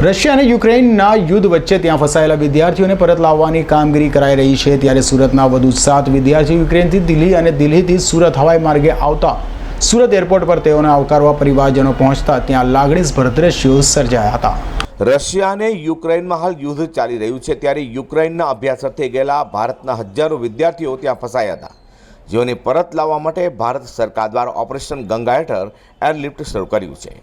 Russia અને યુક્રેનના યુદ્ધ વચ્ચે ત્યાં ફસાયેલા વિદ્યાર્થીઓને પરત લાવવાની કામગીરી કરાઈ રહી છે। ત્યારે સુરતના વધુ 7 વિદ્યાર્થીઓ યુક્રેનથી દિલ્હી અને દિલ્હીથી સુરત હવાઈ માર્ગે આવતા સુરત એરપોર્ટ પર તેઓને આવકારવા પરિવારજનો પહોંચતા ત્યાં લાગણીસભર દ્રશ્યો સર્જાયા હતા। રશિયા અને યુક્રેનમાં હાલ યુદ્ધ ચાલી રહ્યું છે, ત્યારે યુક્રેનના અભ્યાસાર્થે ગયેલા ભારતના હજારો વિદ્યાર્થીઓ ત્યાં ફસાયા હતા, જેઓને પરત લાવવા માટે ભારત સરકાર દ્વારા ઓપરેશન ગંગા હેઠળ એરલિફ્ટ શરૂ કર્યું છે।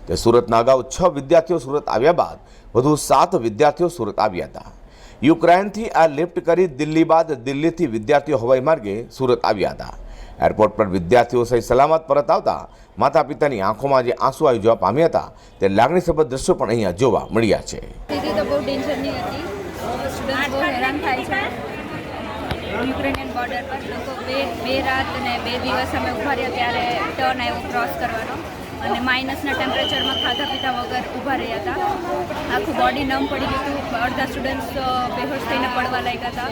તે સુરતના અગાઉ 6 વિદ્યાર્થીઓ સુરત આવ્યા બાદ વધુ 7 વિદ્યાર્થીઓ સુરત આવ્યા હતા। યુક્રેનથી આ લિફ્ટ કરી દિલ્હી બાદ દિલ્હીથી વિદ્યાર્થીઓ હવાઈ માર્ગે સુરત આવ્યા હતા। એરપોર્ટ પર વિદ્યાર્થીઓ સહી સલામત પરત આવતા માતા પિતાની આંખોમાં જે આંસુ આવી જવા પામ્યા હતા, તે લાગણીસભર દ્રશ્યો પણ અહીંયા જોવા મળ્યા છે। યુક્રેનિયન બોર્ડર પર લોકો બે રાત અને 2 દિવસ અમે ઊભા રહ્યા, ત્યારે ટર્ન આવ્યો ક્રોસ કરવાનો અને માઇનસના ટેમ્પરેચરમાં ખાધા પીધા વગર ઊભા રહ્યા હતા। આખું બોડી નમ પડી ગયું હતું, અડધા સ્ટુડન્ટ્સ બેહોશ થઈને પડવા લાગ્યા હતા।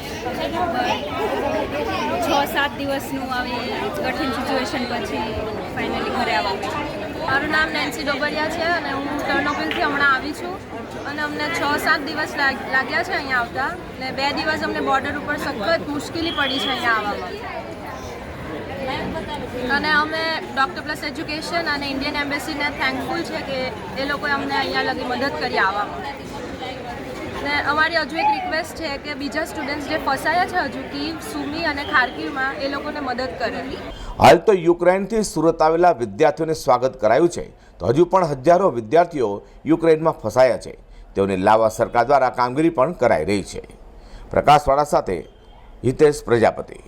6-7 દિવસનું આવી કઠિન સિચ્યુએશન પછી ફાઇનલી ઘરે આવવા। મારું નામ નેન્સી ડોબરિયા છે અને હું ટર્નોપિલથી હમણાં આવી છું અને અમને 6-7 દિવસ લાગ્યા છે અહીંયા આવતા, ને 2 દિવસ અમને બોર્ડર ઉપર સખત મુશ્કેલી પડી છે અહીંયા આવવામાં। અને અમે ડૉક્ટર પ્લસ એજ્યુકેશન અને ઇન્ડિયન એમ્બેસીને થેન્કફુલ છે કે એ લોકોએ અમને અહીંયા લગી મદદ કરી આવવામાં। ને અમારી હજુ એક રિક્વેસ્ટ છે કે બીજા સ્ટુડન્ટ્સ જે ફસાયા છે હજુ કીવ, સુમી અને ખાર્કિવમાં, એ લોકોને મદદ કરે। હાલ તો યુક્રેનથી સુરત આવેલા વિદ્યાર્થીઓને સ્વાગત કરાયું છે, તો હજુ પણ હજારો વિદ્યાર્થીઓ યુક્રેનમાં ફસાયા છે, તેઓને લાવવા સરકાર દ્વારા કામગીરી પણ કરાઈ રહી છે। પ્રકાશવાળા સાથે હિતેશ પ્રજાપતિ।